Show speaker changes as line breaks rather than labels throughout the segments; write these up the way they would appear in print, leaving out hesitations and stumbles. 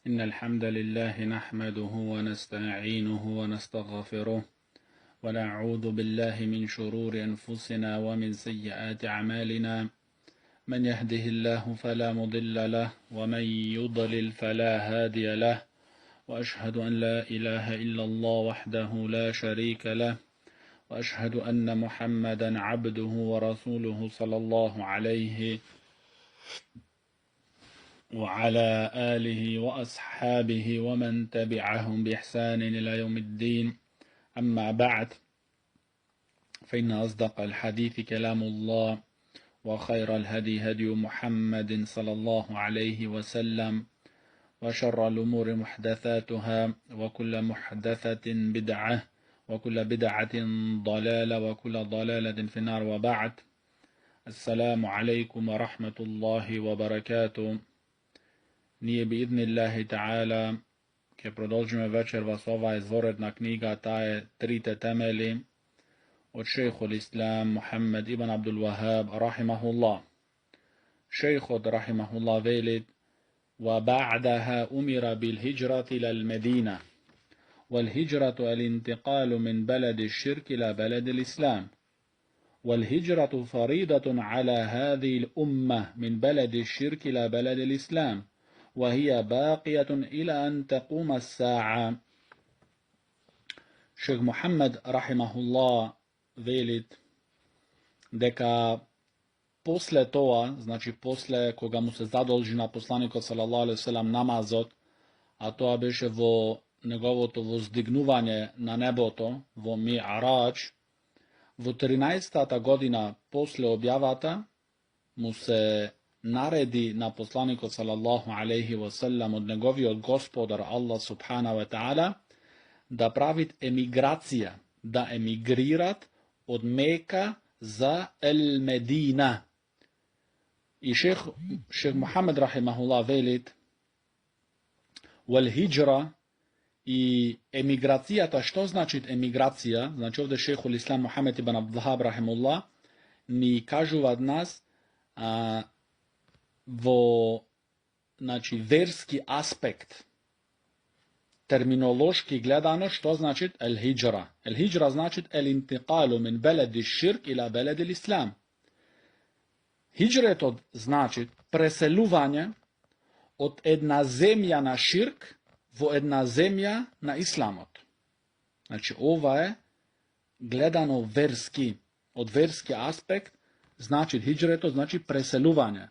إن الحمد لله نحمده ونستعينه ونستغفره ونعوذ بالله من شرور أنفسنا ومن سيئات أعمالنا من يهده الله فلا مضل له ومن يضلل فلا هادي له وأشهد أن لا إله إلا الله وحده لا شريك له وأشهد أن محمدا عبده ورسوله صلى الله عليه وعلى آله وأصحابه ومن تبعهم بإحسان إلى يوم الدين. أما بعد، فإن أصدق الحديث كلام الله، وخير الهدي هدي محمد صلى الله عليه وسلم، وشر الأمور محدثاتها، وكل محدثة بدعة، وكل بدعة ضلالة، وكل ضلالة في النار. وبعد، السلام عليكم ورحمة الله وبركاته. Nije bi idnillahi ta'ala, ke продолжimo večeras ova izvoredna knjiga, ta je Trite temeli od šejhul Islam Muhammed ibn Abdul Wahhab rahimahullah. Šejh od rahimahullah veli: وبعدها أمر بالهجرة إلى المدينة، والهجرة الانتقال من بلد الشرك إلى بلد الإسلام، والهجرة فريضة على هذه الأمة من بلد الشرك إلى بلد الإسلام، وهي باقية إلى أن تقوم الساعة. Šejh Muhammed rahimahullah veli deka posle toga, znači posle koga mu se zadolži na poslanika sallallahu alejhi ve sellem namazot, a to беше во неговото воздигнување на небото, во Ми'раџ, во 13-та година после објавата му се nareди na poslaniku sallallahu alaihi wasallam od njegovijog gospodara Allah subhanahu wa ta'ala da pravit emigracija, da emigrirat od Meka za El Medina. I šejh Muhammed rahimahullah velit wal hijra i emigracijata. Što znači emigracija? Znači ovdje šejhul Islam Muhammed ibn Abdul Wahhab rahimahullah ni kažu od nas vo, znači, verski aspekt, terminološki gledano, što znači el hijra? El hijra znači el intiqalu min beledi širk ila beledi islam. Hijret znači preseluvanje od jedna zemlja na širk vo jedna zemlja na islamot. Znači, ova je gledano verski, od verski aspekt, znači hijret znači preseluvanje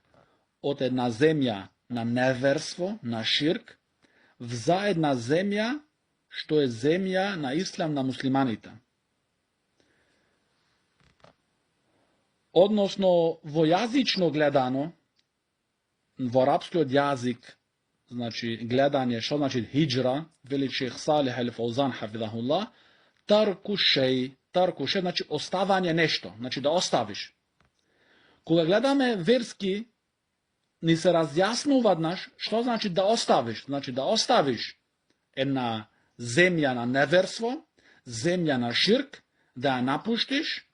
od jedna zemlja na neverstvo, na širk, za jedna zemlja što je zemlja na islam, na muslimanita. Odnosno, vojazično gledano, v arapski od jazik, znači gledanje, što znači hijra, veli šejh Salih al-Fawzan hafidahullah, tarku šej, znači ostavanje nešto, znači da ostaviš. Koga gledame verski, ni se razjasnuva naš, što znači da ostaviš. Znači da ostaviš jedna zemlja na neverstvo, zemlja na širk, da je napuštiš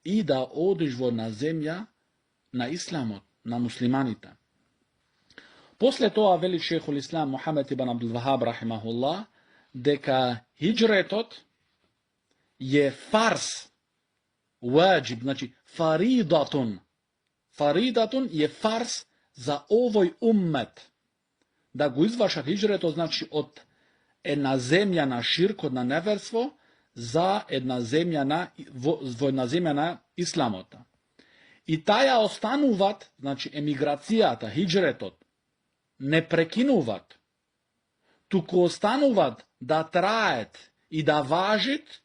i da odiš vodna zemlja na islamot, na muslimanita. Posle toga veli šejhul Islam Muhammed ibn Abdul Wahhab rahimahullah deka hijretot je fars, wajib, znači faridatun. Faridatun je fars za ovoj ummet, da go izvaša hijre, to znači od jedna zemlja na širk, od na neverstvo, za jedna zemlja na islamota. I taja ostanuvat, znači emigracijata, hijretot, ne prekinuvat, tuko ostanuvat da trajet i da važit,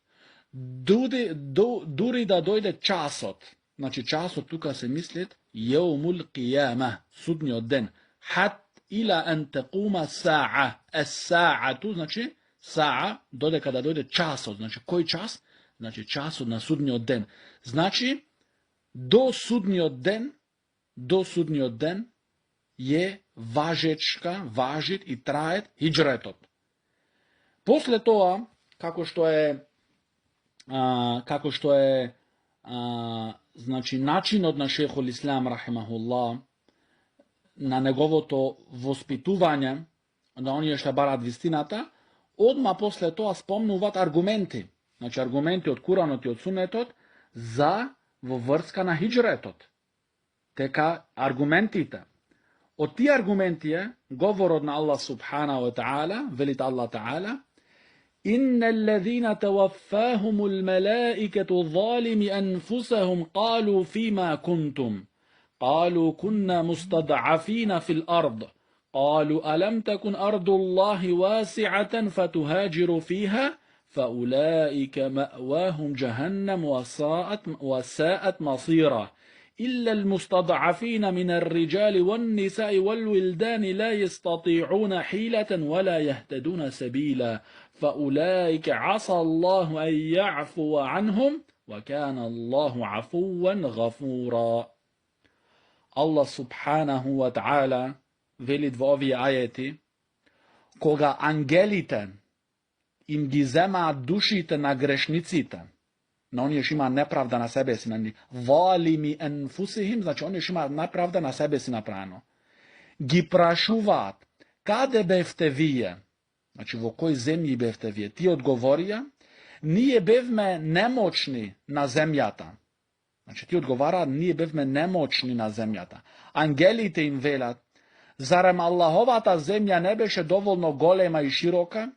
duri da dojde časot. Znači časot tuka se mislit Jeumul qiyamah, sudnji den, hat ila an taquma sa'a. As-sa'atu znači sa'a, dode kada dojde časot. Znači koji čas? Znači časot na sudnji den. Znači do sudnji den je važečka, važit i trajet hijretot. Posle toga, kako što je znači način od na šejhul Islam rahimahullah na njegovo to vospituvanje onda oni što barat vistiната, odmah posle toa spomnuvat argumenti. Znači argumenti od Kuranot i od Sunnetot za vrska na hijretot. Teka argumentita. Od ti argumenti je govor od na Allah subhanahu wa ta'ala, velit Allah ta'ala, إن الذين توفاهم الملائكة ظالم أنفسهم قالوا فيما كنتم قالوا كنا مستضعفين في الأرض قالوا ألم تكن أرض الله واسعة فتهاجروا فيها فأولئك مأواهم جهنم وساءت مصيرا إلا المستضعفين من الرجال والنساء والولدان لا يستطيعون حيلة ولا يهتدون سبيلا فأولئك عسى الله أن يعفو عنهم وكان الله عفوا غفورا. Allah subhanahu wa ta'ala veli v ovi ajeti, koga angelite im gizema dušite na grešnicite, na oni još ima nepravda na sebe si na njih, valimi enfusihim, znači oni još ima nepravda na sebe si naprano, gi prašuvat, kade befte vije, znači v koj zemlji befte vije, ti odgovorija, nije bevme nemoćni na zemljata. Znači ti odgovara, nije bevme nemoćni na zemljata. Angelite im velat, zarem Allahova ta zemlja ne beše dovoljno golema i široka,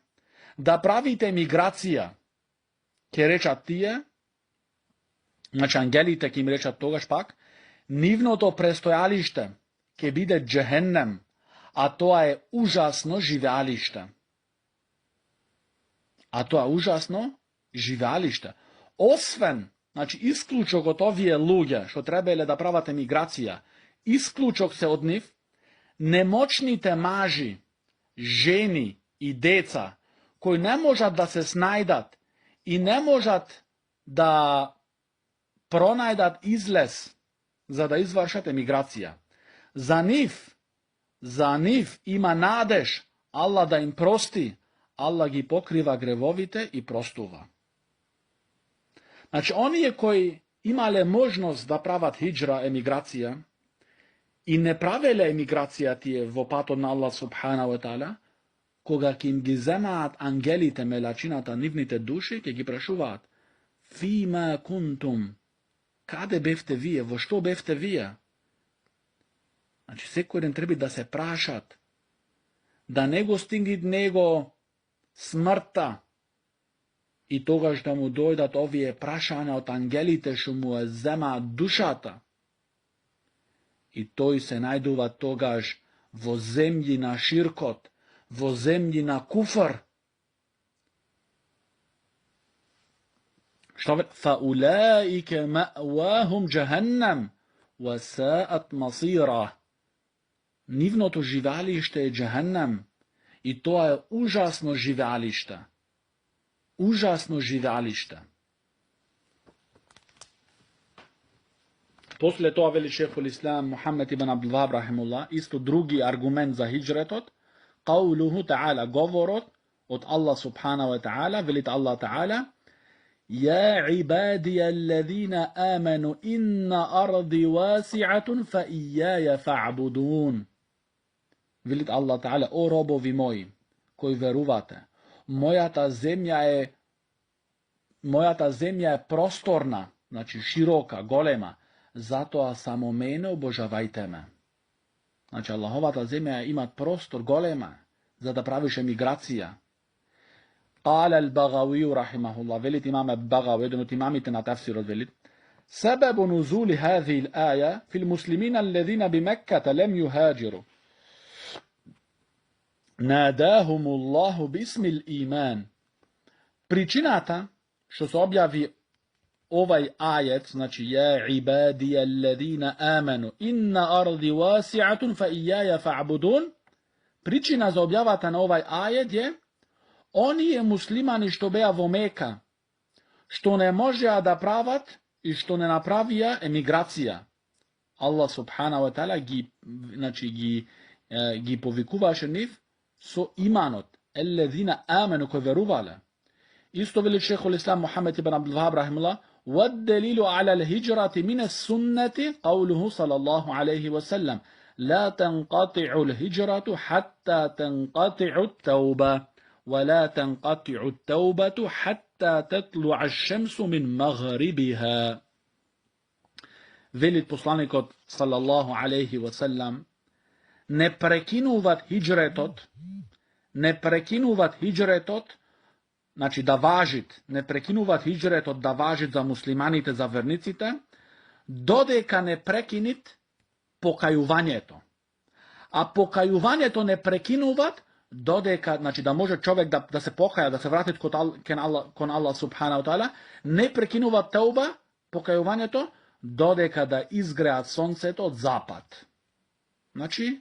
da pravite migracija, ke reča tije, znači angelite ki im reča toga špak, nivno to prestojalište, ke bide džehennem, a to je užasno živjalište. A to je užasno živjalište. Osven, znači isključok od ovije luge, što trebele da pravate migracija, isključok se od njih, nemoćnite maži, ženi i deca, koji ne možat da se snajdat i ne možat da pronajdat izlez za da izvršate migracija. Za njih ima nadež Allah da im prosti, Allah gi pokriva grevovite i prostuva. Znači oni je koji imale možnost da pravat hijra emigracija i ne pravele emigracija tije v opato na Allah subhanahu wa ta'ala, koga kim gizemat angelite melačinata nivnite duši, ke gi prašuvat, fima kuntum, kade befte vije, vo što befte vije? Znači sekuren treba da se prašat, da nego stingit nego smrta, i toga što mu dojdat ovije prašanja od angelite što mu je zema dušata. I to se najduva togaž vo zemlji na širkot, vo zemlji na kufr. Što ve? Fa ulaike ma'wahum jahannam wa sa'at masira. Nivno to živalište je jahannam i to je užasno živalište. Užasno živjalište. Poslije toga veli šehhul islam Muhammed ibn Abdul Wahhab rahimullah, isto drugi argument za hijretot, qawluhu ta'ala, govorot od Allah subhanahu wa ta'ala, velit Allah ta'ala, Ja ibadija alladhina amanu inna ardi wasi'atun fa ijaja fa'budun. Velit Allah ta'ala, o robovi moji, koji veruvate, moja ta zemlja je prostorna, znači široka, golema, zato samo mene obožavajte me. Znači Allahova ta zemlja ima prostor golema, za da praviš emigracija. Qala al-Baghawi rahimahullah, velit imam al-Baghawi, jedan od imamite na tafsir od velit, سبب نزول هذه الآية في المسلمين الذين بمكة لم يهاجروا ناداهم الله باسم الإيمان. Pričinata što se objavi ovaj ajet, znači ja ibadija alladhina amanu inna ardi wasi'atun fa ijaja fa'budun, pričina za objavata na ovaj ajet je oni je muslimani što beja vo Meka, što ne može da pravat i što ne napravija emigracija. Allah subhanahu wa ta'ala gi povikuvaše niv so imanot, alladhina amanu koji veruvale. Isto veli šehhul islam Muhammed ibn Abdul Wahhab rahimullah, وَالدَّلِيلُ عَلَى الْهِجْرَةِ مِنَ السُنَّةِ قَوْلُهُ صلى الله عليه وسلم لا تنقطع الهجرة حتى تنقطع التوبة ولا تنقطع التوبة حتى تطلع الشمس من مغربها. Veli poslanikot sallallahu alaihi wasallam, ne prekinuvat hijretot, znači da važit, ne prekinuvat hijretot da važit za muslimanite, za vernicite, dodeka ne prekinit pokajuvanje to. A pokajuvanje to ne prekinuvat, dodeka, znači da može čovjek da se pokaja, da se vrati kon Allah subhanahu wa ta'ala, ne prekinuvat tauba, pokajuvanje to, dodeka da izgreja sonce to od zapad. Znači,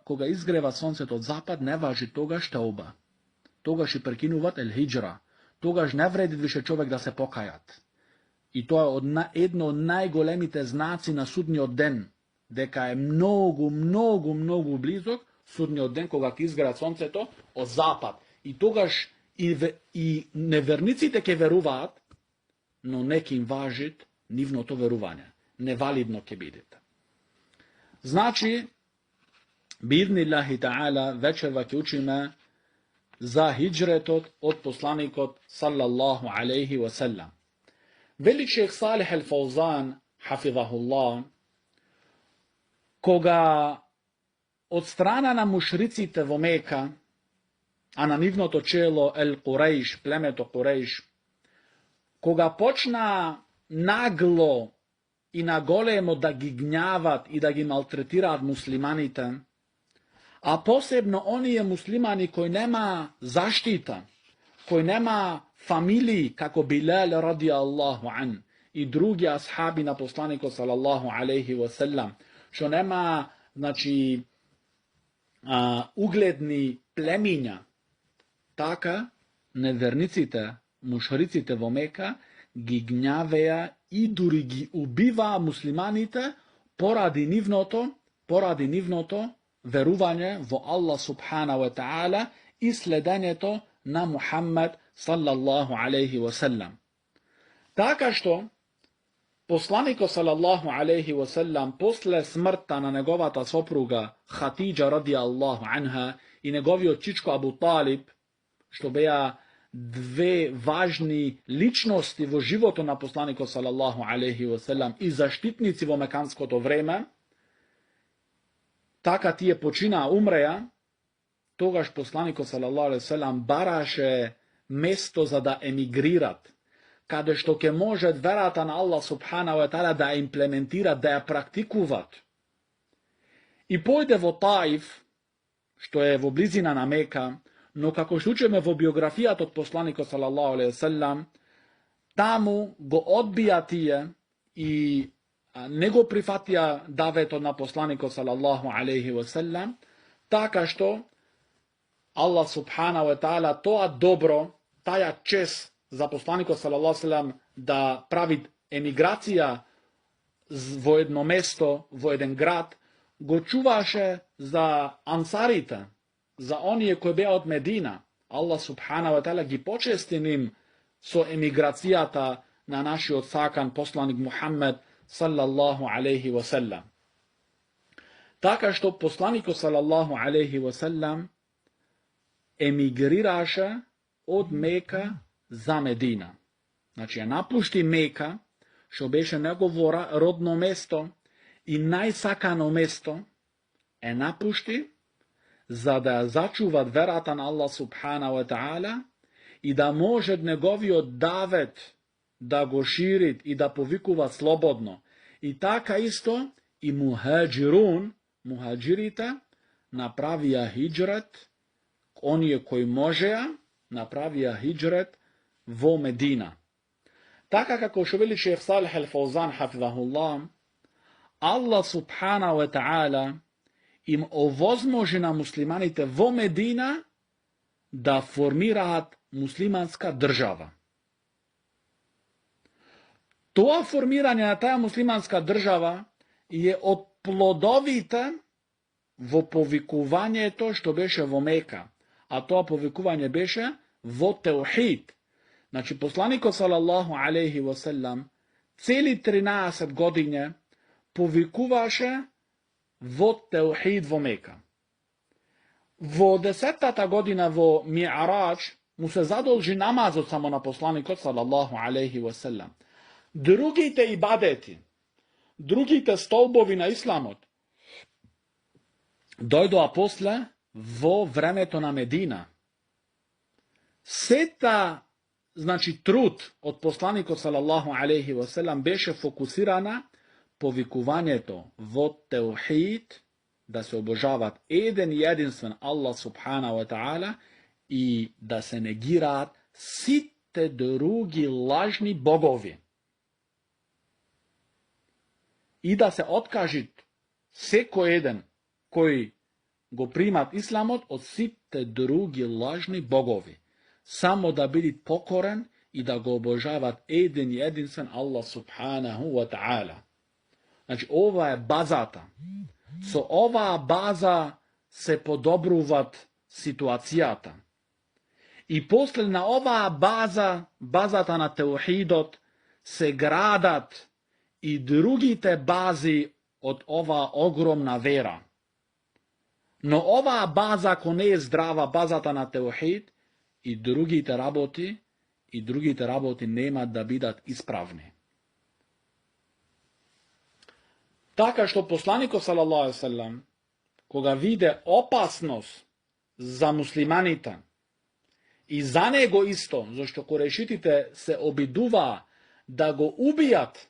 koga izgreva sonce to od zapad, ne važi togaž tauba. Togaž i prekinuvat el hijra. Togaž ne vredi više čovjek da se pokajat. I to je jedno od najgolemite znaci na sudnji den, deka je mnogo blizog sudnji den, koga ti izgreja sonce to od zapad. I togaž i nevernici teke veruvat, no nekim važit nivno to veruvanje. Nevalidno ke bidite. Znači, bi'idnillahi ta'ala, večerva ke učime za hijretot od poslanikot sallallahu alaihi wa sallam. Veli šejh Salih al-Fawzan, hafidhahullah, koga od strana na mušricite vo Meka, a na nivno to čelo el-Qurejš, plemeto Qurejš, koga počna naglo i nagolemo da gi gnjavat i da gi maltretirat muslimanite, a posebno oni je muslimani koji nema zaštita, koji nema familiji kako Bilal radijallahu an i drugi ashabi na poslaniku sallallahu alaihi wasallam, što nema, znači, ugledni pleminja, taka nevernicite, mušricite vo Meka, gi gnjaveja i duri gi ubiva muslimanite poradi nivno to veruvanje vo Allah subhanahu wa ta'ala i sledenje to na Muhammad sallallahu alaihi wasallam. Taka što poslaniko sallallahu alaihi wasallam posle smrta na njegovata sopruga Hatidža radijallahu anha i njegovio čičko Abu Talib, što beja dve važni ličnosti vo životu na poslaniku sallallahu alaihi wasallam i zaštitnici vo mekansko to vreme, taka ti je počina umreja, togaž poslaniku sallallahu alaihi wasallam baraše mesto za da emigrirat, kada što ke može verata na Allah subhanahu wa ta'ala da implementirat, da je praktikuvat. I pojde vo Taif, što je vo blizina na Meka, no kako što učeme vo biografijat od poslanika sallallahu alaihi wasallam, tamo go odbijatije i nego prihvatija daveto na poslanika sallallahu alaihi wasallam, taka što Allah subhanahu wa ta'ala toa dobro, taja čes za poslanika sallallahu alaihi wasallam da pravi emigracija vo jedno mesto, vo jedan grad, go čuvaše za ansarita, za onije koje bija od Medina. Allah subhanahu wa ta'ala gi počesti nim so emigracijata na naši odsakan poslanik Muhammed sallallahu alaihi wasallam. Taka što poslaniku sallallahu alaihi wasallam emigriraše od Meka za Medina. Znači, je napušti Meka, što beše njegovo rodno mesto i najsakano mesto, napušti za da začuvat veratan Allah subhanahu wa ta'ala i da može njegovio davet da go širit i da povikuva slobodno. I taka isto i muhađirita, napravija hijđret, on je koji može, napravija hijđret vo Medina. Taka kako što veli šejh Salih al-Fawzan hafidhahullah, Allah subhanahu wa ta'ala im ovozmoži na muslimanite vo Medina da formirat muslimanska država. To formiranje na ta muslimanska država je od plodovite vo povikuvanje to što beše vo Meka, a to povikuvanje beše vo teuhid. Znači, poslaniko sallallahu alaihi wasallam celi 13 godine povikuvaše во Teuhid vo Meka. Во 10-та година во Ми'арадж му се задолжи намазот само на посланикот салаллаху алейхи ва селем. Другите ибадети, другите столбови на исламот дојдоа после во времето на Медина. Сета, значи, труд од посланикот салаллаху алейхи ва селем беше фокусирана повикувањето во Теухид, да се обожават еден и единствен Аллах субхана ва таала и да се негираат сите други лажни богови. И да се откажат секој еден кој го примат исламот од сите други лажни богови. Само да бидат покорен и да го обожават еден и единствен Аллах субханаху ва таала. Значи, ова е базата. Со оваа база се подобруват ситуацијата. И после на оваа база, базата на теухидот, се градат и другите бази од оваа огромна вера. Но оваа база, ако не е здрава, базата на теухид, и другите работи немаат да бидат исправни. Така што посланикот салаллаху алейхи ве селем, кога виде опасност за муслиманите и за него исто, зашто курешитите се обидуваа да го убијат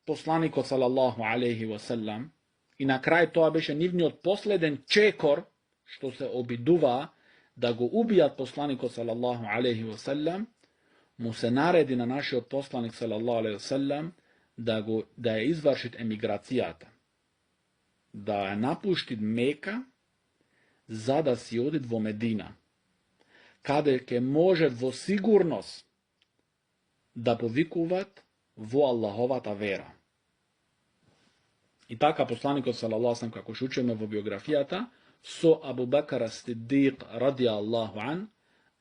посланикот салаллаху алейхи ве селем, и на крај тоа беше нивниот последен чекор, што се обидуваа да го убијат посланикот салаллаху алейхи ве селем, му се нареди на нашиот посланик салаллаху алейхи ве селем да ја извршит емиграцијата, да ја напушти Мека, за да си одит во Медина, каде ќе можат во сигурност да повикуваат во Аллаховата вера. И така посланикот салаллаху алейхи ве селем, како што учиме во биографијата, со Абу Бекр ас-Сидик ради Аллаху ан,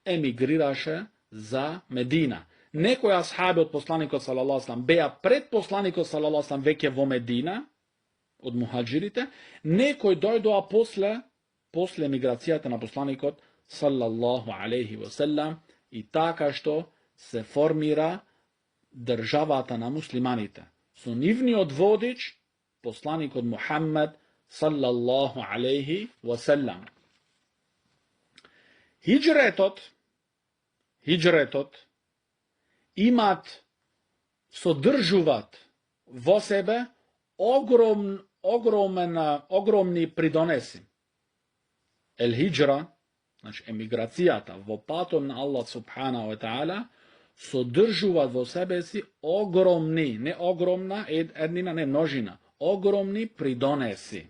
емигрираше за Медина. Некои асхаби од посланикот салаллаху алейхи ве селем беа пред посланикот салаллаху алейхи ве селем веќе во Медина, од мухаџирите, некои дојдоа после емиграцијата на посланикот салаллаху алейхи ве селем, и така што се формира државата на муслиманите. Со нивниот водич, посланикот Мухаммед салаллаху алейхи ве селем. Хиџретот содржуваат во себе огромни придонеси. Хиџра, значи емиграцијата во патот на Аллах субхана ва таала, содржуваат во себе си огромни, не огромна еднина, не множина, огромни придонеси.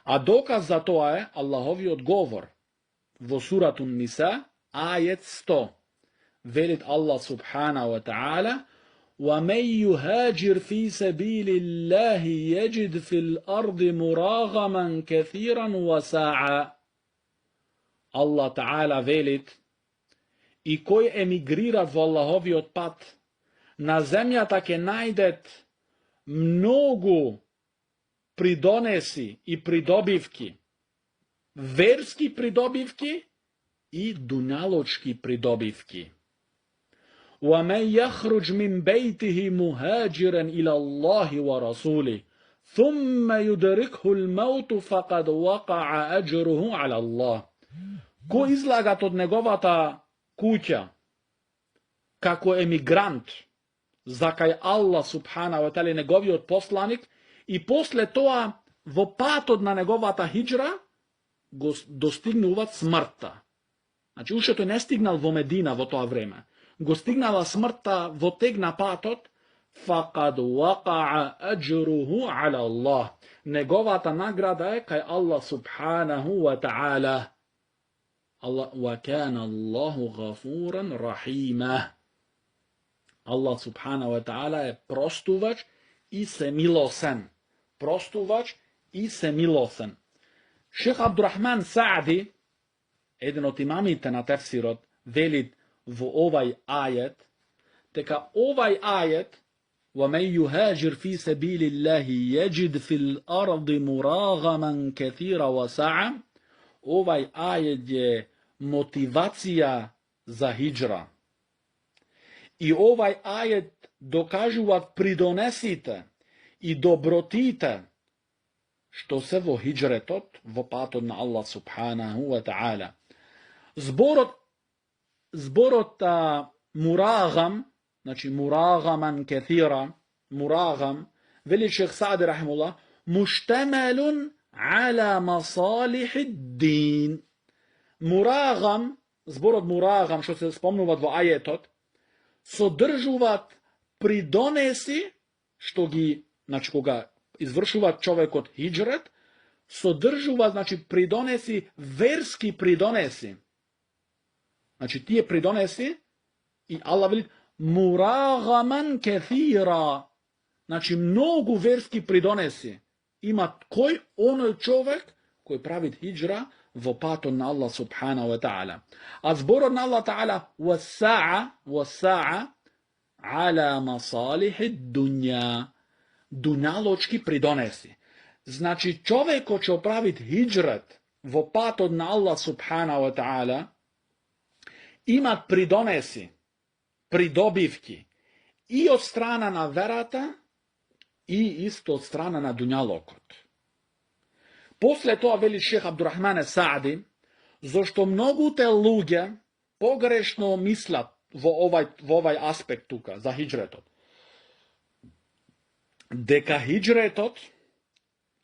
А доказ за тоа е Аллаховиот говор во сурату Ниса, ајет 100. Велит Аллах субхана ва таала: وَمَنْ يُهَاجِرْ فِي سَبِيلِ اللَّهِ يَجِدْ فِي الْأَرْضِ مُرَاغَمًا كَثِيرًا وَسَعًا. Allah Ta'ala велит: и кој емигрира во Аллаховиот пат, на земјата ќе најдет многу придонеси и придобивки, верски придобивки и дуњалочки придобивки. وَمَنْ يَخْرُجْ مِنْ بَيْتِهِ مُهَاجِرًا إِلَى اللَّهِ وَرَسُولِهِ ثُمَّ يُدْرِكْهُ الْمَوْتُ فَقَدْ وَقَعَ أَجْرُهُ عَلَى اللَّهِ. Кој излагат од неговата куќа како емигрант за кај Аллах субхана ва таала неговиот посланик, и после тоа во патот на неговата хиџра го достигнуваат смртта. Значи, уште тој не стигнал во Медина во тоа време, го стигнала смртта во тег на патот, фақад вақаа аџруху ала Аллах. Неговата награда е кај Аллах субханаху ва таала. Ва кана Аллаху гафуран рахима. Аллах субханаху ва таала е простувач и семилосен. Простувач и семилосен. Шех Абдурахман Саади, еден од имамите на тефсирот, велит во овај ајет, дека овај ајет وَمَنْ يُهَاجِرْ فِي سَبِيلِ اللَّهِ يَجِدْ فِي الْأَرْضِ مُرَاغَمًا كَثِيرًا وَسَعًا. Ovaj ajet je motivacija za hidžra. I ovaj ajet dokažuvat pridonesite i dobrotite što se vo hidžretot, vo patod na Allah subhanahu wa ta'ala. Zborot muragam, znači muragaman kathira, muragam, veli šejh Sa'di rahimullah, muštemelun ala masalih din. Muragam, zborot muragam, što se spomnuvat vo ajetot, sodržuvat pridonesi, što gi, znači koga izvršuvat čovjek od hidžret, sodržuvat, znači pridonesi, verski pridonesi. Znači tije pridonesi i Allah veli muragaman kathira. Znači mnogu verski pridonesi. Ima koji onaj čovjek koji pravi hidžra vo pato na Allah subhanahu wa ta'ala. A zbor na Allah ta'ala wasa'a ala masalihi dunja. Dunjaločki pridonesi. Znači čovjek ko će opraviti hidžret vo pato na Allah subhanahu wa ta'ala, imat pridonesi, pridobivki i od strana na verata i isto od strana na dunjalokot. Posle toga veli šejh Abdurrahman Sa'di, zašto mnogu te luge pogrešno mislat vo ovaj aspekt tuka, za hidžretot. Deka hidžretot,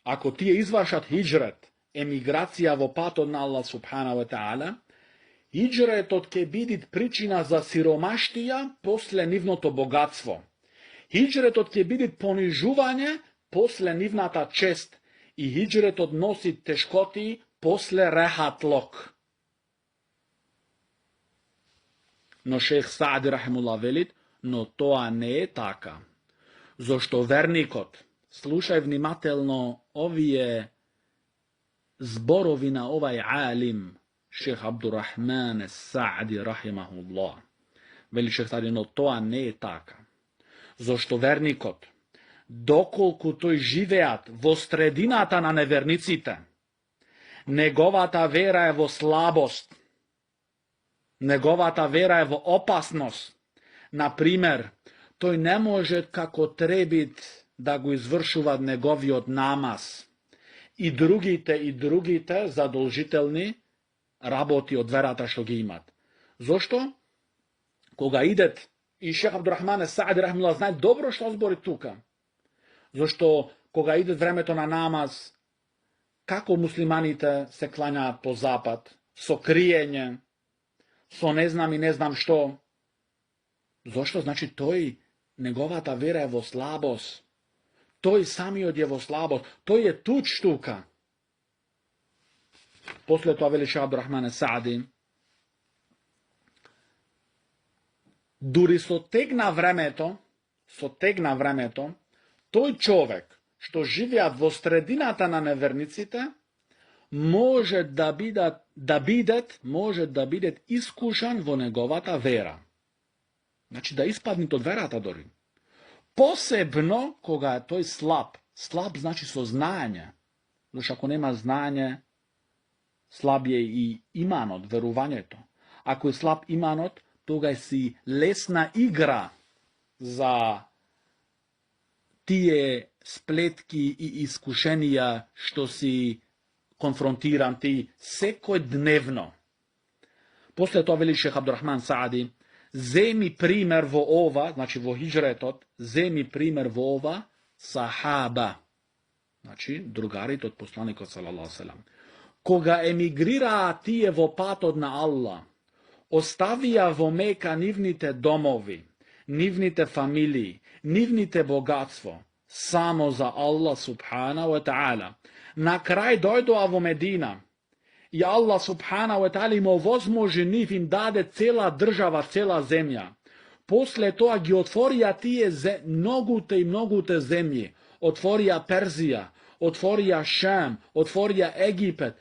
ako ti je izvašat hidžret, emigracija vo patod na Allah subhanahu wa ta'ala, hidžretot ke bidit pričina za siromaštija posle nivnoto bogatstvo. Hidžretot ke bidit ponižuvanje posle nivnata čest. I hidžretot nosi teškoti posle rehatlok. No šejh Sa'di rahimullah velit, no to ne je taka. Zašto vernikot, slušaj vnimatelno ovije zborovina ovaj alim, šejh Abdurrahman Sa'di rahimahullah. Veli šejh Sa'di, no to ne je taka. Zašto vernikot, dokolku toj živeat vo sredinata na nevernicite, negovata vera je vo slabost, negovata vera je vo opasnost. Naprimer, toj ne može kako trebit da go izvršuva negovi od namaz. I drugite zadolžitelni raboti od verata što gi imat. Zašto? Koga idet, i šejh Abdurrahman Sa'di rahimullah zna dobro što zbori tuka. Zašto koga ide vremeto na namaz, kako muslimanite se klanja po zapad, so krijenje, so ne znam i ne znam što. Zašto? Znači toj negovata vera je vo slabost. Toj sami od je vo slabost. To je tuč štuka. Posle to veli šejh Abdurrahman Sa'di, duri so tegna vremeto, toj čovek, što živja vo sredinata na nevernicite, može da bidet iskušan vo negovata vera. Znači da ispadnit od verata dori. Posebno koga je toj slab. Slab znači soznanje. Znači ako nema znanje, slab je i imanot, veruvanje to. Ako je slab imanot, toga je si lesna igra za tije spletki i iskušenija što si konfrontiran ti sekodnevno. Posle to veli šejh Abdurrahman Sa'di, zemi primer vo ova, znači vo hidžretot, zemi primer vo ova sahaba. Znači drugarit od poslanika sallallahu alejhi ve sellem. Koga emigrira tije vo patod na Allah, ostavija vo Meka nivnite domovi, nivnite familiji, nivnite bogatstvo, samo za Allah subhanahu wa ta'ala. Na kraj dojdu avo Medina i Allah subhanahu wa ta'ala im ovozmoži niv im dade cela država, cela zemlja. Posle toga gi otvorija tije mnogute zemlje. Otvorija Perzija, otvorija Šam, otvorija Egipet,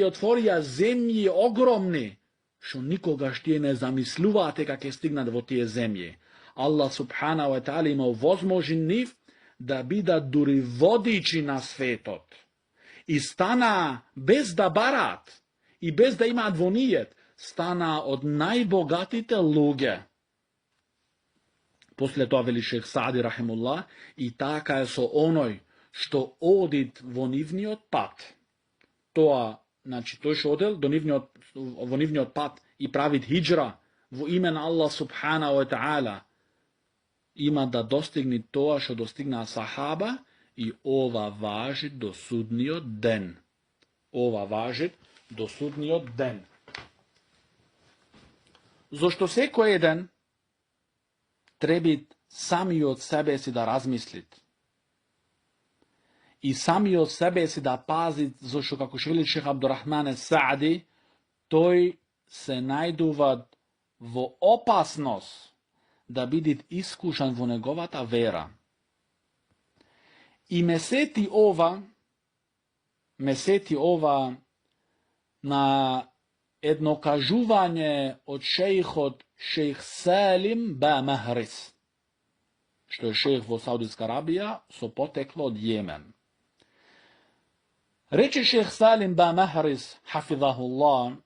otvorija zemlje ogromne, što nikoga štije ne zamisluvate kak je stignat vo tije zemlje. Allah subhanahu wa ta'ala imao возможен нив да бидат дури водичи на светот. И стана без да барат и без да имаат во нијет, стана од најбогатите луѓе. После тоа вели шех Саади рахимуллах, и така е со оној што одит во нивниот пат. Тоа, значи, тој што одел во нивниот пат и правит хиджра во име на Allah subhanahu wa ta'ala, има да достигне тоа што достигна сахаба, и ова важи до судниот ден. Ова важи до судниот ден. Зошто секој еден треби самиот себе си да размислит. И самиот себе си да пази, зашто, како што вели шех Абдурахман Саади, тој се најдува во опасност да биде искушан во неговата вера. И ме сети ова на едно кажување од шејхот шејх Салим ба Махрис, што е шејх во Саудитска Арабија со потекло од Јемен. Рече шејх Салим ба Махрис, хафизахуллах,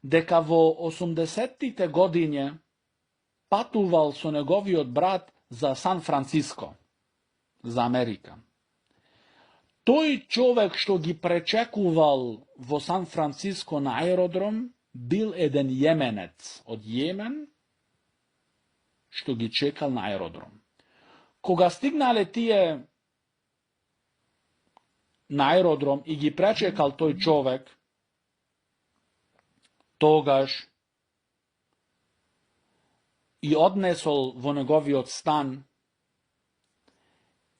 дека во 80-тите години патувал со неговиот брат за Сан Франциско, за Америка. Тој човек што ги пречекувал во Сан Франциско на аеродром бил еден јеменец од Јемен што ги чекал на аеродром. Кога стигнале тие на аеродром и ги пречекал тој човек, тогаш и однесол во неговиот стан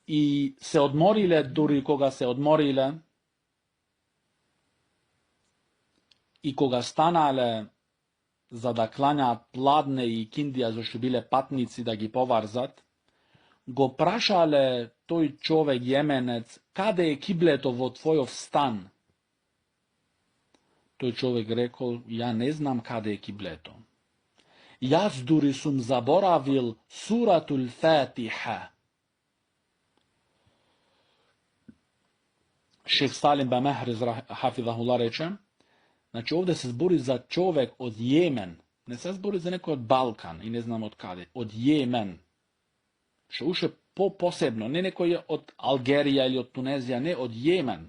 и се одмориле, дури кога се одмориле, и кога станале за да клањаат пладне и киндија, зашто биле патници да ги поварзат, го прашале тој човек јеменец, каде е киблето во твојов стан? Тој човек рекол, ја не знам каде е киблето. Јас дури сум заборавил суратул Фатиха. Шех Салим ба Махриз хафизахуллах рече, значи овде се збори за човек од Јемен, не се збори за некој од Балкан и не знам од каде, од Јемен, што уште посебно, не некој од Алгерија или од Тунезија, не, од Јемен,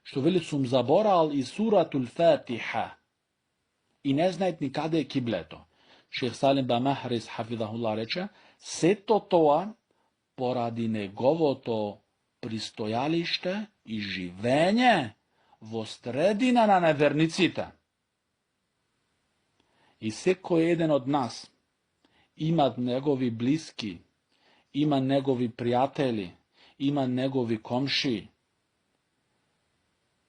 што вели сум заборал и суратул Фатиха и не знаат ни каде е киблето. Шех Салим ба Махриз хафизахуллах рече, сето тоа поради неговото пристојалиште и живење во средина на неверниците. И секој еден од нас има негови блиски, има негови пријатели, има негови комши.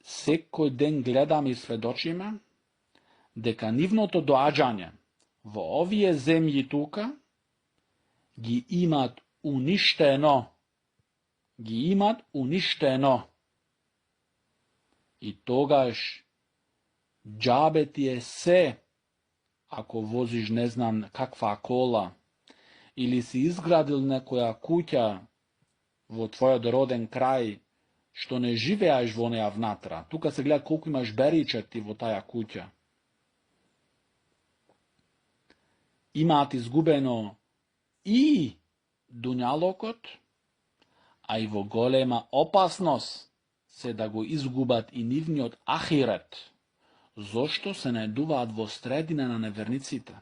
Секој ден гледаме и сведочиме дека нивното доаѓање во овие земји тука ги имат уништено. И тогаш џабе ти е се, ако возиш не знам каква кола, или си изградил некоја куќа во твојот роден крај, што не живеаш во неја внатра. Тука се гледа колку имаш беричети во таја куќа. Имаат изгубено и дуњалокот, а и во голема опасност се да го изгубат и нивниот ахирет, зошто се најдуваат во средина на неверниците.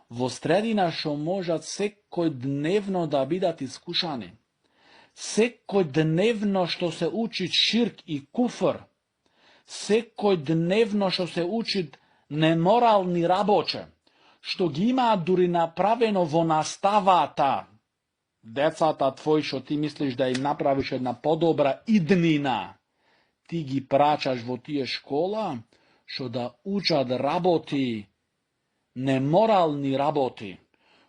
Во средина што можат секој дневно да бидат искушани, секој дневно што се учи ширк и куфр, секој дневно што се учи неморални работе, што ги имаат дури направено во наставата, децата твои што ти мислиш да им направиш една подобра иднина, ти ги прачаш во тие школа, што да учат работи, неморални работи,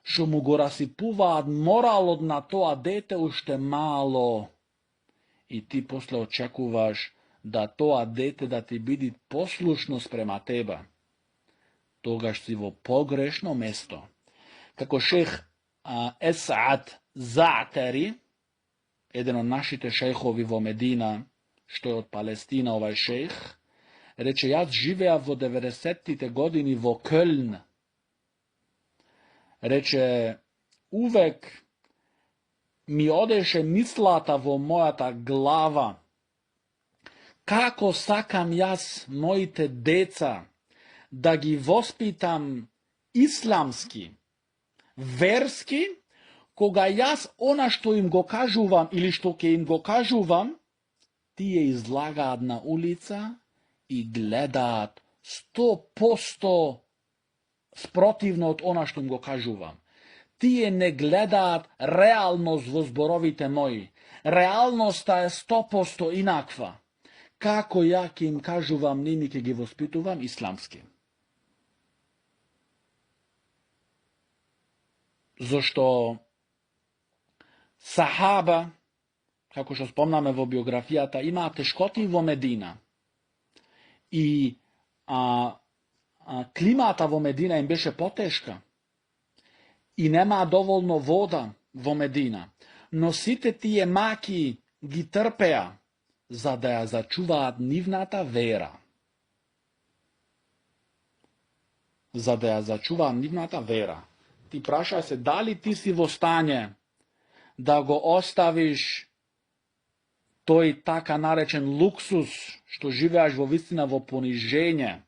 што му го расипуваат моралот на тоа дете уште мало. И ти после очекуваш да тоа дете да ти биде послушно спрема тебе. Тогаш си во погрешно место. Како шех Есад Заатери, еден од нашите шейхови во Медина, што е од Палестина овај шех, рече, јас живеа во 90-тите години во Кöln. Рече, увек ми одеше мислата во мојата глава, како сакам јас моите деца да ги воспитам исламски, верски, кога јас она што им го кажувам или што ќе им го кажувам, тие излагаат на улица и гледаат 100% спротивно од она што им го кажувам. Тие не гледаат реалност во зборовите мои. Реалноста е 100% инаква. Како ја ќе им кажувам, ними ќе ги воспитувам исламски. Зошто сахаба, како што спомнаме во биографијата, имаа тешкоти во Медина. И климата во Медина им беше потешка. И немаа доволно вода во Медина. Но сите тие маки ги трпеа, за да ја зачуваат нивната вера. За да ја зачуваат нивната вера. Ти прашај се, дали ти си во стање да го оставиш тој така наречен луксус, што живеаш во вистина во понижење,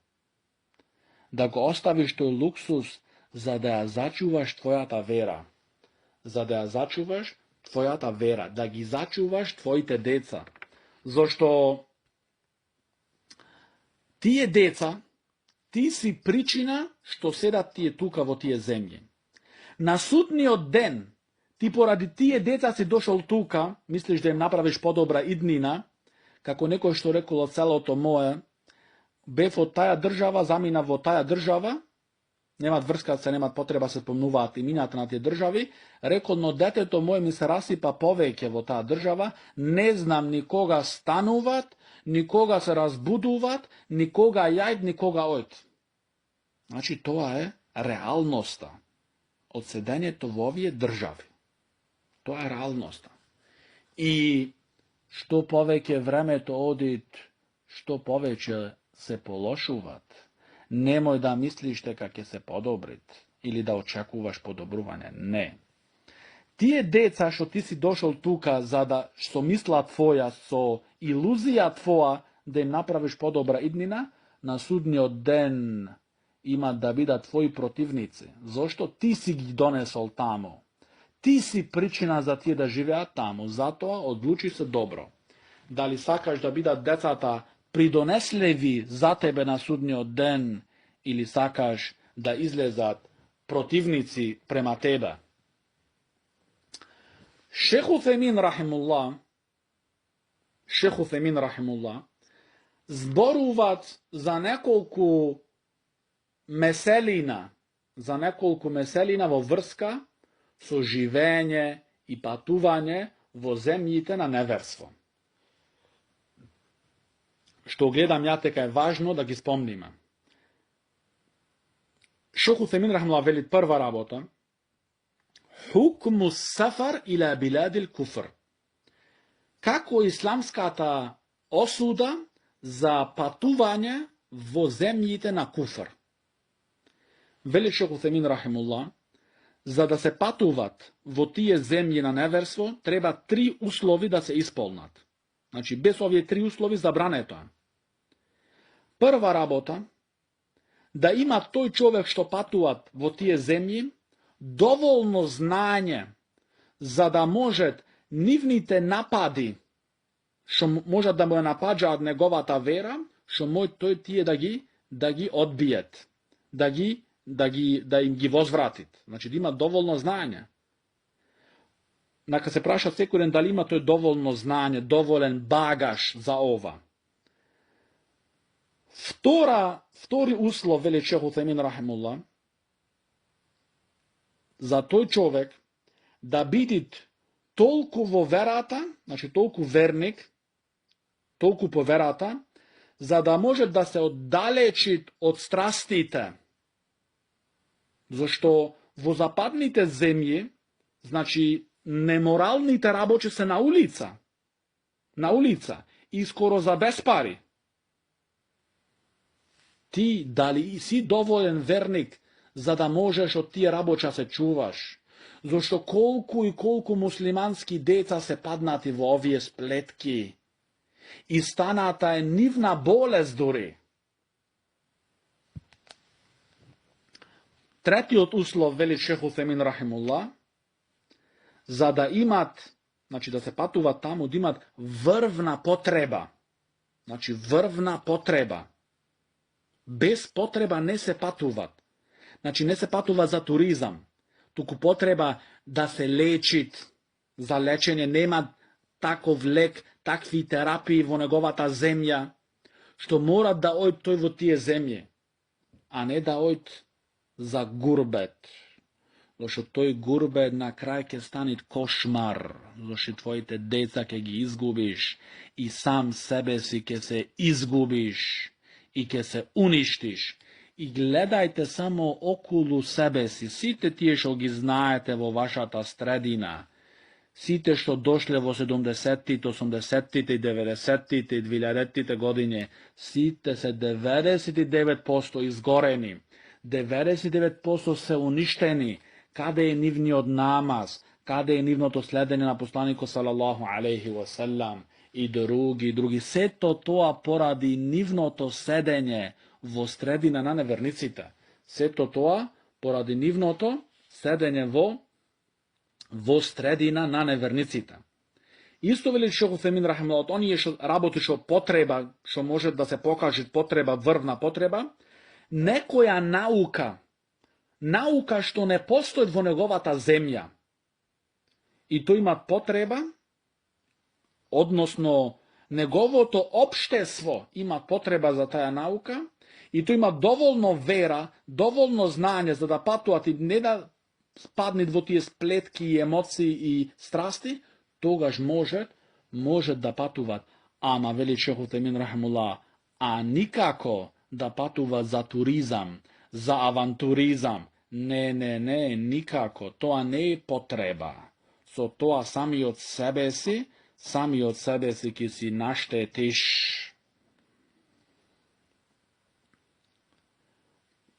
да го оставиш тој луксус за да ја зачуваш твојата вера. За да ја зачуваш твојата вера, да ги зачуваш твоите деца. Зошто тие деца, ти си причина што седат тие тука во тие земји. На судниот ден, ти поради тие деца си дошол тука, мислиш да им направиш подобра иднина, како некој што рекол од целото мое, бев од таја држава, замина во таја држава, немат врска, се немат потреба се спомнуваат имината на тие држави, рекол, но детето моје ми се расипа повеќе во таа држава, не знам ни кога стануват, ни кога се разбудуват, ни кога јајд, ни кога ојд. Значи, тоа е реалноста од седењето во овие држави. Тоа е реалноста. И што повеќе времето одит, што повеќе се полошуват, немој да мислиш дека ќе се подобрит или да очекуваш подобрување. Не. Тие деца што ти си дошол тука за да со мисла твоја, со илузија твоја да им направиш подобра иднина, на судниот ден имат да бидат твои противници. Зошто ти си ги донесол таму? Ти си причина за тие да живеат таму. Затоа одлучи се добро. Дали сакаш да бидат децата придонесливи за тебе на судниот ден или сакаш да излезат противници према тебе. Шех Уфемин рахимуллах зборуваат за неколку меселина во врска со живење и патување во земјите на неверство. Што гледам ја дека е важно да ги спомниме. Шейх Утемин рахимуллах вели прва работа: Хукму сафар иля биладил куфр. Како исламската осуда за патување во земјите на куфр. Вели Шейх Утемин рахимуллах, за да се патуват во тие земји на неверство, треба 3 услови да се исполнат. Значи, без овие 3 услови забрането е. Прва работа, да има тој човек што патуват во тие земји доволно знаење за да можат нивните напади, што можат да му ја напаѓаат неговата вера, што може тој тие да ги одбиет, да им ги возвратит. Значи да има доволно знаење. Нака се праша секој ден дали има тој доволно знаење, доволен багаж за ова. Втори услов, вели Шейх Утемин рахимуллах, за тој човек да биде толку во верата, значи толку верник, толку по верата, за да може да се оддалечи од страстите. Зашто Во западните земји, значи, неморалните работи се на улица. На улица. И скоро за без пари. Ти дали си доволен верник за да можеш од тие работа се чуваш? Зошто колку и колку муслимански деца се паднати во овие сплетки. И станата е нивна болест дори. Третиот услов, вели шех Усемин рахимулла, за да имат, значи да се патуват таму, да имат врвна потреба. Значи врвна потреба. Без потреба не се патуват. Значи не се патува за туризам. Туку потреба да се лечит. За лечење нема таков лек, такви терапии во неговата земја, што морат да ојд тој во тие земји, а не да ојд за гурбет. Зашто тој гурбет на крај ќе стане кошмар, зашто твоите деца ќе ги изгубиш и сам себе си ќе се изгубиш и ќе се уништиш. И гледајте само околу себе си, сите тие што ги знаете во вашата средина, сите што дошле во 70-тите, 80-тите, 90-тите и 2000-тите години, сите се 99% изгорени, 99% се уништени. Каде е нивниот намаз, каде е нивното следење на посланикот салалаху алейхи ва селам и други. Сето тоа поради нивното седење во средина на неверниците. Сето тоа поради нивното седење во средина на неверниците. Исто вели шех Усемин рахимуллах, оние што работи што потреба, што може да се покаже потреба, врвна потреба, некоја наука што не постои во неговата земја, и тој има потреба, односно неговото општество има потреба за таа наука, и тој има доволно вера, доволно знање за да патуват и не да спаднат во тие сплетки и емоции и страсти, тогаш може да патуват. Ама, вели шех Усемин рахимуллах, а никако да патува за туризам, за авантуризам. Не, никако. Тоа не е потреба. Со тоа сами од себе си ќе си наштетиш.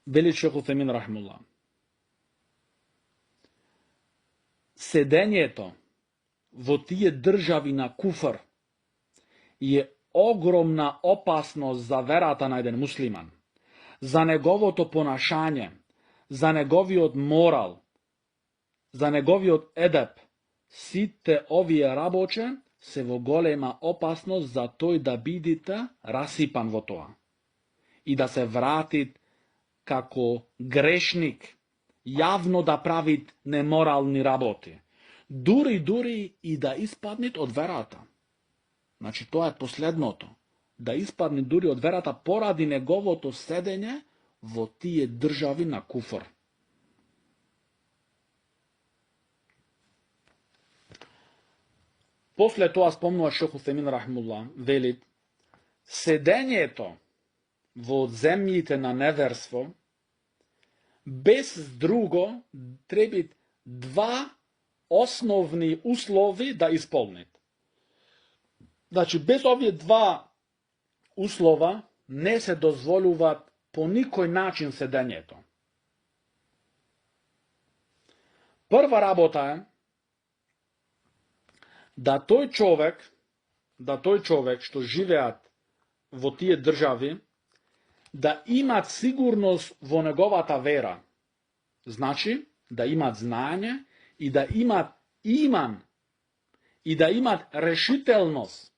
Вели шех Усемин рахимуллах, седењето во тие држави на куфр е огромна опасност за верата на еден муслиман, за неговото понашање, за неговиот морал, за неговиот едеп. Сите овие работи се во голема опасност за тој да бидите расипан во тоа и да се вратит како грешник, јавно да правит неморални работи, дури и да испаднет од верата. Значи, тоа е последното. Да испадне дури од верата поради неговото седење во тие држави на куфр. После тоа спомнува шех Усемин рахимуллах, вели, седењето во земјите на неверство без друго треба два основни услови да исполнит. Значи, без овие два услова не се дозволуваат по никој начин седењето. Прва работа е да тој човек што живеат во тие држави, да имат сигурност во неговата вера. Значи, да имат знаење и да имат иман и да имат решителност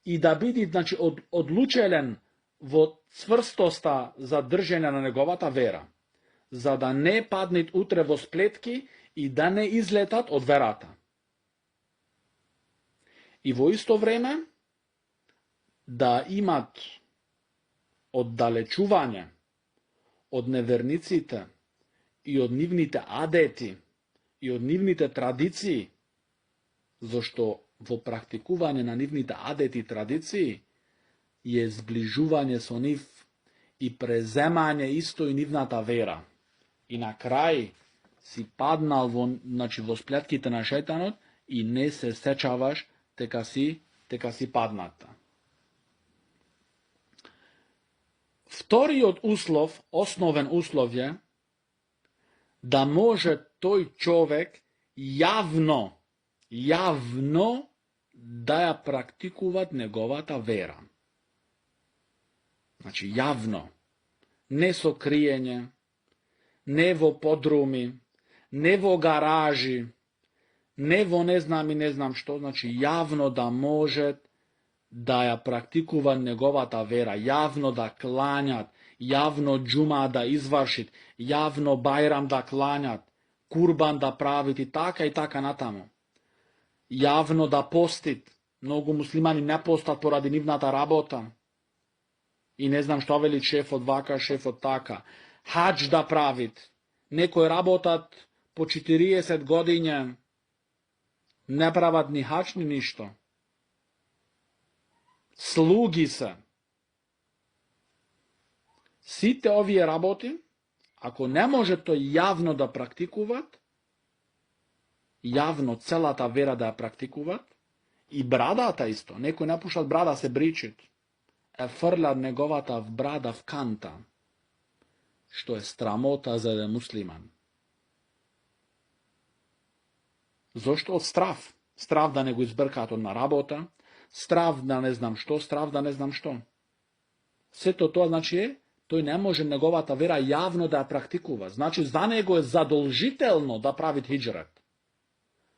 и да биде, значи, одлучелен во цврстоста за држење на неговата вера, за да не паднат утре во сплетки и да не излетат од верата. И во исто време да имат оддалечување од неверниците и од нивните адети и од нивните традиции, зашто во практикување на нивните адети и традиции е зближување со нив и преземање исто и нивната вера. И на крај си паднал во сплетките на шејтанот и не се сечаваш дека си падната. Вториот услов, основен услов е да може тој човек јавно да ја практикуваат неговата вера. Значи, јавно, не со криење, не во подруми, не во гаражи, не во не знам што, значи јавно да може да ја практикува неговата вера, јавно да клањат, јавно џума да извршит, јавно бајрам да клањат, курбан да правит и така натаму. Јавно да постит. Многу муслимани не постат поради нивната работа. И не знам што вели шефот вака, шефот така. Хадж да правит. Некои работат по 40 годиња, не прават ни хадж ни ништо. Слуги се. Сите овие работи, ако не може тој јавно да практикуваат, јавно целата вера да ја практикуваат, и брадата исто, некој не пуштат брада се бричит, фрлят неговата брада в канта, што е страмота за еден муслиман. Зошто? Од страв. Страв да не го избркаат на работа, страв да не знам што, страв да не знам што. Сето тоа значи тој не може неговата вера јавно да ја практикува. Значи за него е задолжително да прави хиџрат.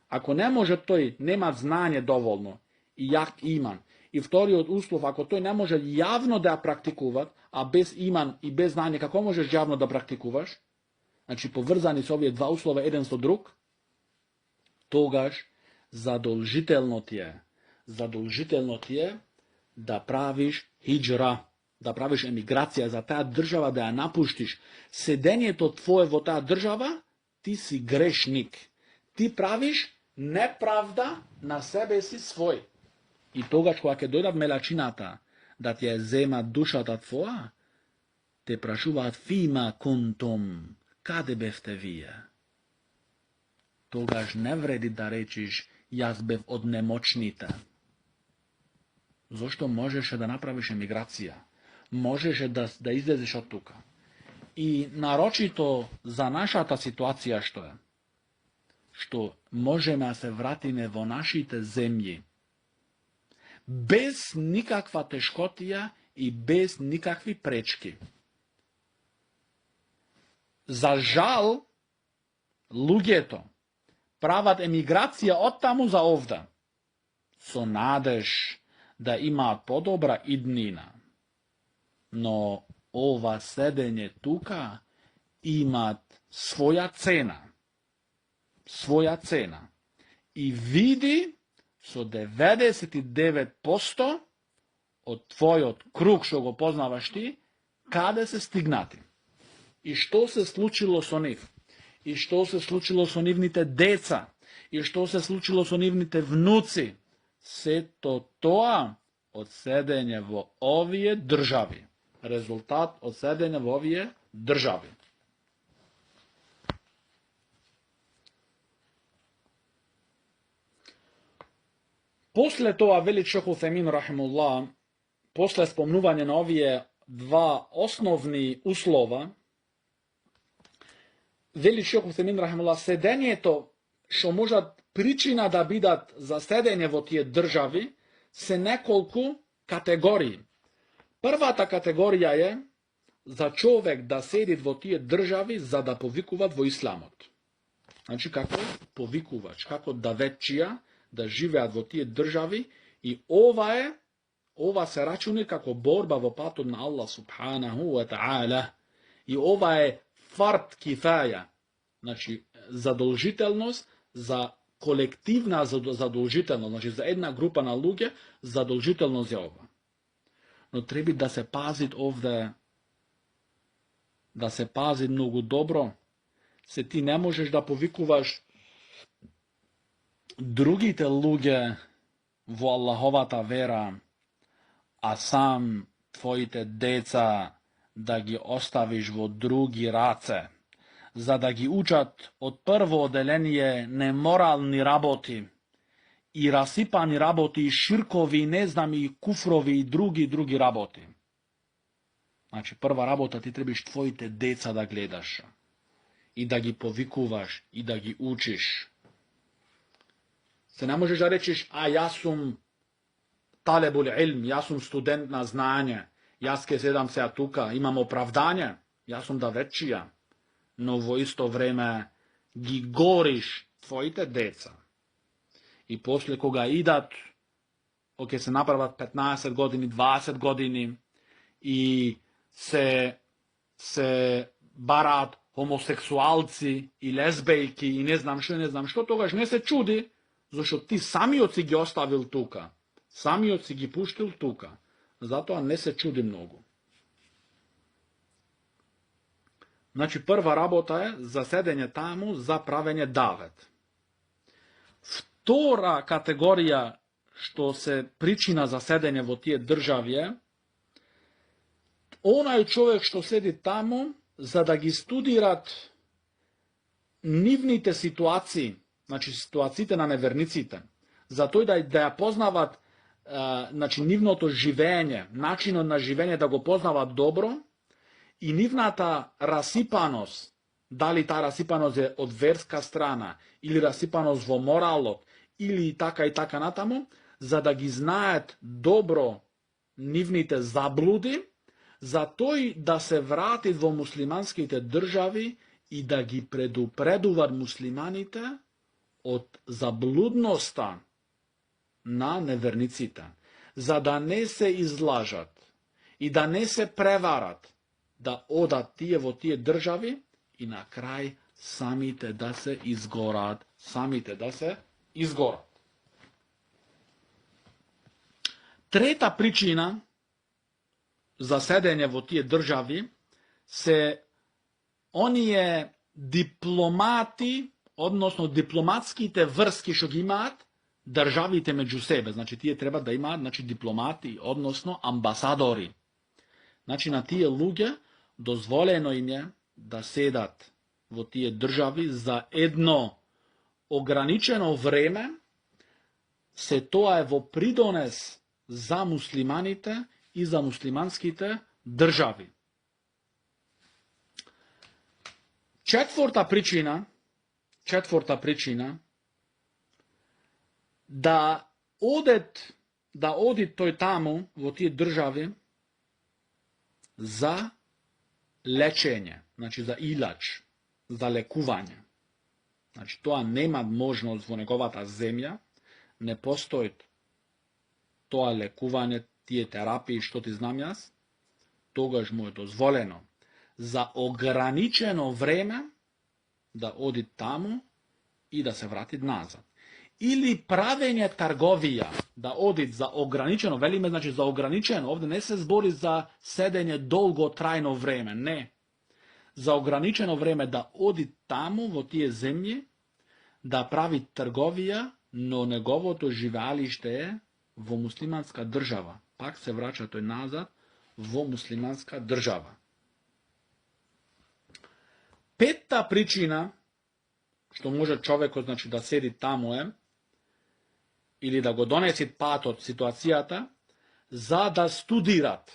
Ако не може тој, нема знање доволно и јак иман. И вториот услов, ако тој не може јавно да ја практикува, а без иман и без знање, како можеш јавно да практикуваш? Значи поврзани со овие два услова еден со друг, тогаш задолжително ти е да правиш хиџра, да правиш емиграција за таа држава, да ја напуштиш. Седењето твое во таа држава, ти си грешник. Ти правиш неправда на себе си свој. И тогаш кога ќе дојдат мелачината да ти ја зема душата твоја, те прашуваат фима кунтум, каде бевте вие? Тогаш не вреди да речиш јас бев од немочните. Зошто можеше да направиш емиграција? Можеше да излезеш од тука. И нарочито за нашата ситуација што е? Што можеме да се вратиме во нашите земји без никаква тешкотија и без никакви пречки. За жал, луѓето прават емиграција од таму за овда, со надеж да имаат подобра иднина. Но ова седење тука имаат своја цена. Своја цена. И види со 99% од твојот круг што го познаваш ти, каде се стигнати. И што се случило со нив. И што се случило со нивните деца. И што се случило со нивните внуци. Сето тоа од седење во овие држави. Резултат од седење во овие држави. После тоа, вели Шейх Утхајмин рахимуллах, после спомнување на овие два основни услова, вели Шейх Утхајмин рахимуллах, седењето што можат причина да бидат за седење во тие држави се неколку категории. Првата категорија е за човек да седи во тие држави за да повикуваат во исламот. Значи како повикувач, како даветчија, да живеат во тие држави, и ова се рачуни како борба во патот на Аллах субханаху ва та'ала. И ова е фард кифаја, значи задолжителност за колективна задолжителност, значи за една група на луѓе задолжителност е ова. Но треба да се пази овде, да се пази многу добро. Се ти не можеш да повикуваш другите луѓе во Аллаховата вера, а сам твоите деца да ги оставиш во други раце, за да ги учат од прво оделение неморални работи и расипани работи, и ширкови, не знам, и куфрови, и други работи. Значи, прва работа ти требиш твоите деца да гледаш и да ги повикуваш и да ги учиш. Се не можеш да речеш, јас сум талебул илм, јас сум студент на знање, јас ке седам сега тука, имам оправдање, јас сум давечија, но во исто време ги гориш твоите деца. И после кога идат, ке се направат 15 години, 20 години и се бараат хомосексуалци и лесбејки и не знам што, тогаш не се чуди, зашто ти самиот си ги оставил тука. Самиот си ги пуштил тука. Затоа не се чуди многу. Значи, прва работа е за седење таму, за правење давет. Втора категорија што се причина за седење во тие држави е онај човек што седи таму за да ги студират нивните ситуации, значи ситуациите на неверниците, за тој да ја познават значи, нивното живење, начинот на живење да го познават добро и нивната расипаност, дали таа расипаност е од верска страна или расипаност во моралот или и така натаму, за да ги знаат добро нивните заблуди, за тој да се вратит во муслиманските држави и да ги предупредуваат муслиманите од заблудноста на неверниците, за да не се излажат и да не се преварат, да одат тие во тие држави и на крај самите да се изгорат, Трета причина за седење во тие држави се оние дипломати, односно дипломатските врски што ги имаат државите меѓу себе. Значи, тие треба да имаат дипломати, односно амбасадори. Значи, на тие луѓе дозволено им е да седат во тие држави за едно ограничено време, се тоа е во придонес за муслиманите и за муслиманските држави. Четврта причина да оди тој таму во тие држави за лечење, значи за илач, за лекување. Значи тоа нема можност во неговата земја, не постои тоа лекување, тие терапии што ти знам јас, тогаш му е дозволено за ограничено време да оди таму и да се врати назад. Или правење трговија, да оди за ограничено, велиме, значи за ограничено, овде не се збори за седење долго трајно време, не. За ограничено време да оди таму во тие земји, да прави трговија, но неговото живеалиште е во муслиманска држава. Пак се врача тој назад во муслиманска држава. Петта причина што може човекот, значи, да седи таму е, или да го донеси патот ситуацијата, за да студират.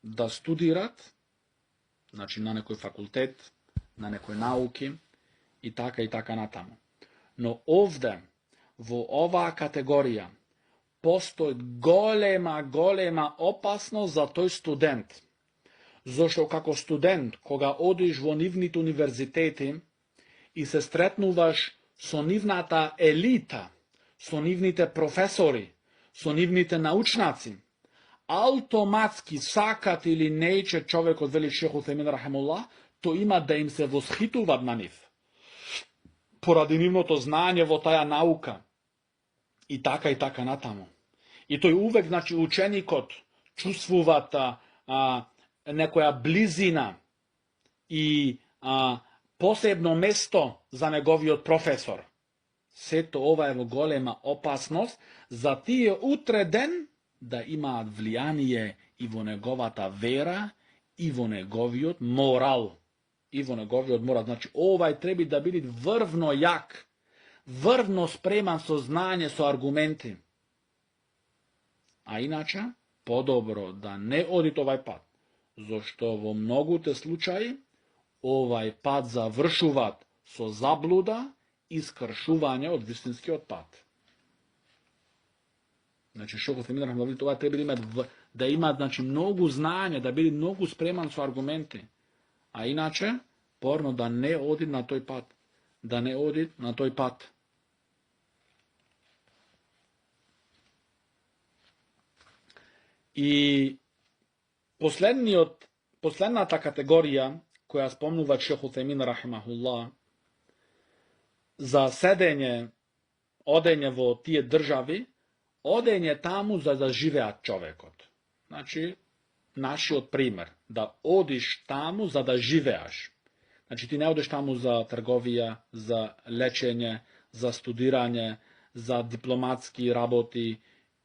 Да студират, значи на некој факултет, на некој науки и така натаму. Но овде, во оваа категорија, постои голема опасност за тој студент. Зошто како студент, кога одиш во нивните универзитети и се стретнуваш со нивната елита, со нивните професори, со нивните научнаци, автоматски сакат или неće човекот, вели Шех Утемин рахимуллах, то има да им се восхитуваат на нив. Поради нивното знање во таа наука. И така натаму. И тој увек, значи, ученикот чувствува некоја близина и посебно место за неговиот професор. Сето ова е во голема опасност за тие утре ден да имаат влијание и во неговата вера, и во неговиот морал. и во неговиот морал. Значи, овај треба да биде врвно јак, врвно спреман со знање, со аргументи. А иначе, подобро да не одите овај пат, зашто во многуте случаи овај пат завршуваат со заблуда и скршување од вистинскиот пат. Значи, Шейх Утхемин рахимахуллах, това треба да има значи, многу знање, да биде многу спреман со аргументи. А иначе, порно да не оди на тој пат. Да не оди на тој пат. И последната категорија, која спомнува Шейх Утхемин рахимахуллах, за седење, одење во тие држави, одење таму за да живеат човекот. Значи, нашиот пример, да одиш таму за да живеаш. Значи, ти не одиш таму за трговија, за лечење, за студирање, за дипломатски работи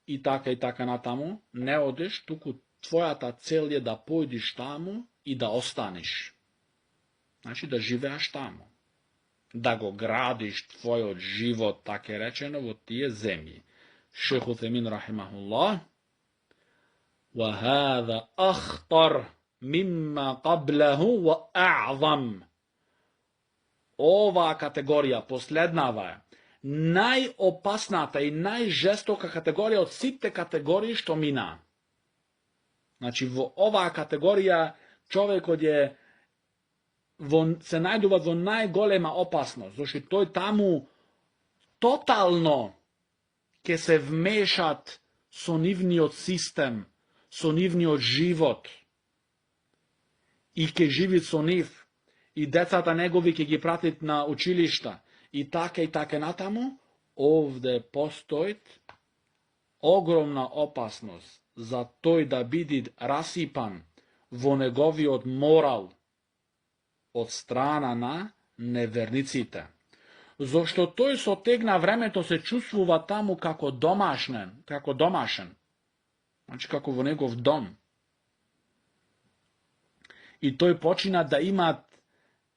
и така натаму. Не одиш, туку твојата цел е да појдиш таму и да останеш. Значи, да живеаш таму. Да го градиш твојот живот, така речено, во тие земји. Шейх Утхемин рахимахуллах, وَهَذَا أَخْطَرْ مِمَّا قَبْلَهُ وَأَعْظَمْ. Оваа категорија, последнава е, најопасната и најжестока категорија од сите категории што мина. Значи, во оваа категорија човекот се најдува во најголема опасност, зашто тој таму тотално ќе се вмешат со нивниот систем, со нивниот живот и ќе живи со нив, и децата негови ќе ги пратит на училишта, и така натаму. Овде постои огромна опасност за тој да биде расипан во неговиот морал од страна на неверниците. Зошто тој со тек на времето се чувствува таму како домашен. Значи, како во негов дом. И тој почина да имат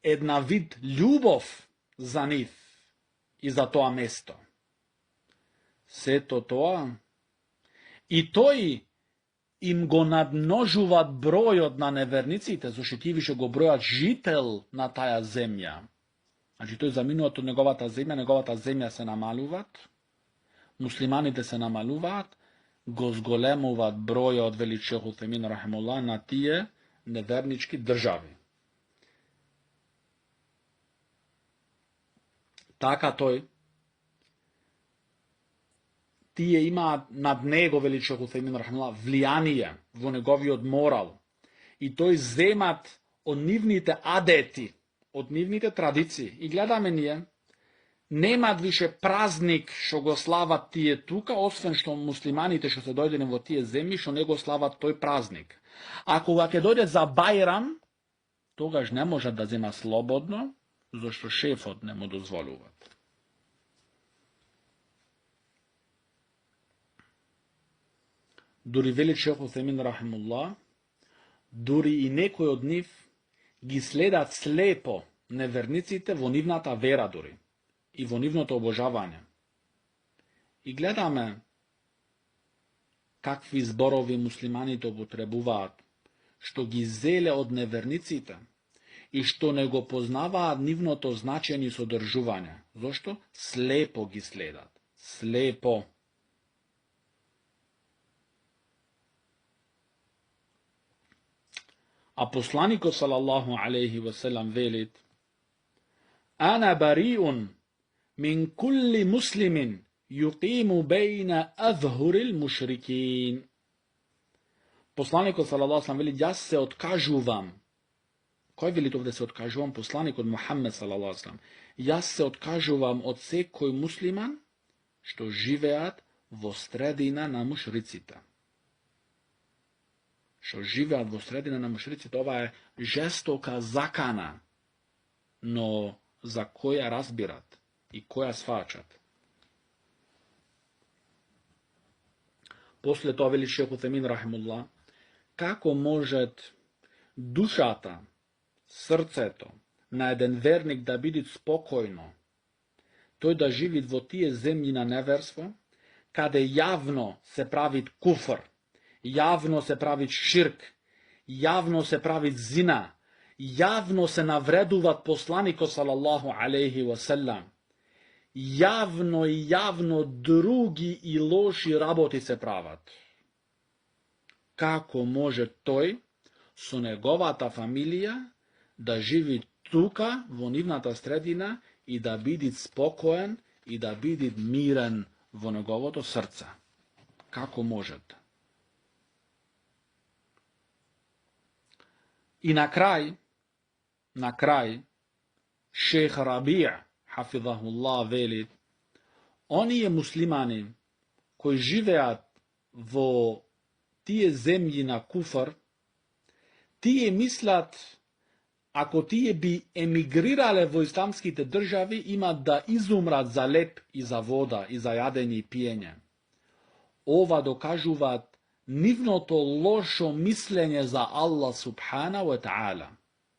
една вид љубов за нив и за тоа место. Сето тоа, и тој им го надмножуваат бројот на неверниците, зашто тие више го бројат жител на таа земја. Значи, тој заминуваат од неговата земја се намалуваат, муслиманите се намалуваат, го зголемуваат бројот, вели Шейх Утхемин рахимахуллах, на тие невернички држави. Така тие имаат над него, вели Шейх Утхемин рахимахуллах, влијание во неговиот морал, и тој земат од нивните адети, од нивните традиции. И гледаме ние, немат више празник што го слават тие тука, освен што муслиманите што се дојдени во тие земји, што не го слават тој празник. А кога ќе дојде за Бајрам, тогаш не може да зема слободно, зашто шефот не му дозволуваат. Дури вели Шейх Утхемин рахимахуллах, дури и некој од нив ги следат слепо неверниците во нивната вера дури и во нивното обожавање. И гледаме какви зборови муслиманите употребуваат, што ги зеле од неверниците и што не го познаваат нивното значење и содржување. Зошто? Слепо ги следат. Слепо. А посланикот салаллаху алейхи ва селам велит: Ана бариун мин кулли муслимин юқиму бейна азхурил мушрикин. Посланикот салаллаху алейхи ва селам вели: јас се откажувам. Кој вели овде се откажувам? Посланикот Мухаммед салаллаху алейхи ва селам. Јас се откажувам од секој муслиман што живеат во средина на мушриците. Што живеат во средина на мушриците, ова е жестока закана, но за која разбират и која сваќат. После тоа вели Шейх Утхемин рахимахуллах, како можат душата srcето на еден верник да биде спокојно, тој да живи во тие земји на неверство, каде јавно се прави куфр, јавно се прави ширк, јавно се прави зина, јавно се навредуваат посланикот салаллаху алейхи васелам, јавно други и лоши работи се прават. Како може тој со неговата фамилија да живи тука во нивната средина и да биде спокоен и да биде мирен во неговото срце? Како можете? И на крај, шех Рабија, хафизахуллах, вели, оние муслимани кои живеат во тие земји на куфр, тие мислат, ако тие би емигрирале во исламските држави, имат да изумрат за леп и за вода и за јадење и пиење. Ова докажуваат нивното лошо мислење за Аллах субхана ва таала.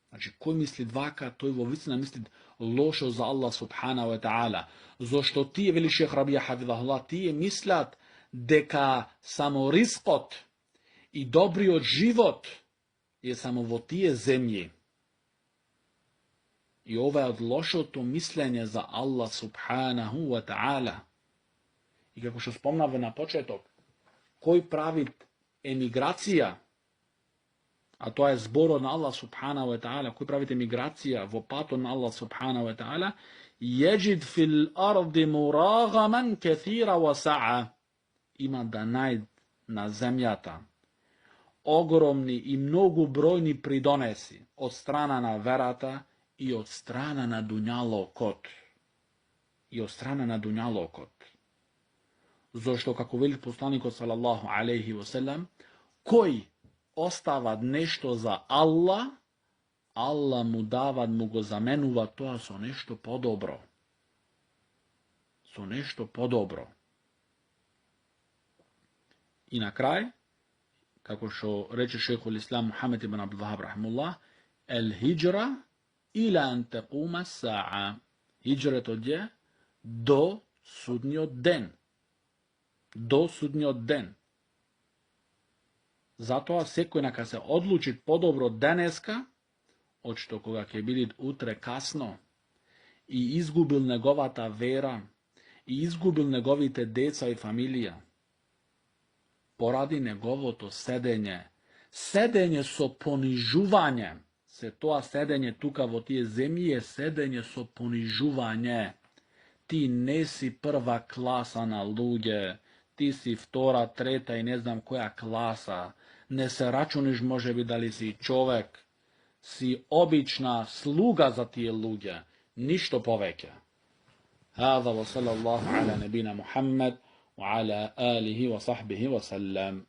Значи, кој мисли вака, тој во вистина мисли лошо за Аллах субхана ва таала. Зошто тие, вели шех Рабија хафизахуллах, тие мислат дека само рискот и добриот живот е само во тие земји. И ова е од лошото мислење за Аллах субханаху ва таала. И како што спомнавме на почеток, кој прави емиграција, а тоа е зборот на Аллах субханаху ва таала, кој прави емиграција во патот на Аллах субханаху ва таала, једжид фил арди мурагаман каthира ва саа, има да најд на земјата огромни и многу бројни придонеси од страна на верата и од страна на дуњалокот. Зошто, како вели посланикот салаллаху алейхи васелам, кој остава нешто за Аллах, Аллах му дава, му го заменува тоа со нешто подобро. И на крај, како што рече шейхул ислам Мухамед ибн Абдул Вахаб рахимуллах, ел хиджра ила ан текума саа. Хиджретот е до судниот ден. Затоа секој нека се одлучи подобро денеска, од што кога ќе биде утре касно и изгубил неговата вера и изгубил неговите деца и фамилија, поради неговото седење со понижување. Се тоа седење тука во тие земји е седење со понижување. Ти не си прва класа на луѓе, ти си втора, трета и не знам која класа. Не се рачуниш можеби дали си човек, си обична слуга за тие луѓе, ништо повеќе. هذا وصلى الله على نبينا محمد وعلى آله وصحبه وسلم.